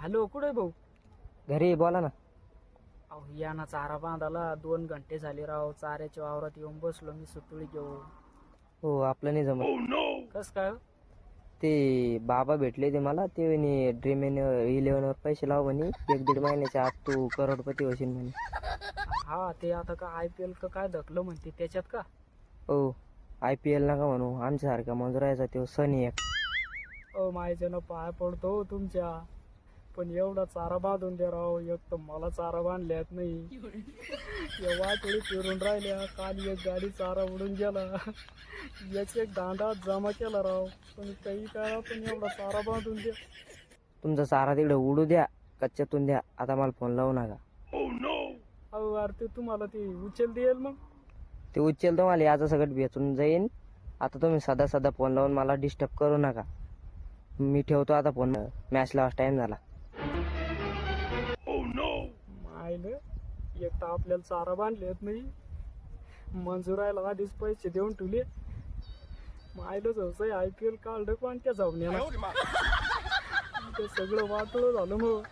Hello, कुठे भाऊ? घरी बोला ना. अहो या ना, चारा बांधाला 2 घंटे झाले राव. चाऱ्याच्या वावरात येऊन बसलो मी सुतुळी घेऊन. हो, आपलं नाही जमत. कस काय हो? ते बाबा भेटले ते मला, ते म्हणे ड्रीम 11 वर पैसे लाव म्हणे, 1-1.5 महिन्याच्या आत तू करोडपती होशील म्हणे. हा, ते आता का IPL का काय धकलं म्हणते त्याच्यात का? हो, IPL नका म्हणू, आमच्यासारखा मंजुरायचा तो सण एक. माझ्यानं पाय पडतो हो तुमच्या, पण एवढा चारा बांधून द्या राव. एक तर मला चारा बांधल्यात नाही, या वाटोळी फिरून राहिल्या. काल एक गाडी चारा उडून गेला, एक दांडा जमा केला राव. पण काही करा, पण एवढा चारा बांधून द्या. तुमचा सारा तिकडे उडू द्या, कच्च्यातून द्या, आता मला फोन लावू नका. अहो यार, ते तुम्हाला ते उचल देईल मग. ते उचल तुम्हाला याचं सगळं भेटून जाईन. आता तुम्ही सदा फोन लावून मला डिस्टर्ब करू नका. मी ठेवतो आता फोन, मॅच लावायचा टाइम झाला. मायलं, एक तर आपल्याला चारा बांधलेत नाही, मंजुरायला आधीच पैसे देऊन ठेवले. मायलं जसं IPL काढलं पण त्या जाऊन ते सगळं वाटलं झालं मग.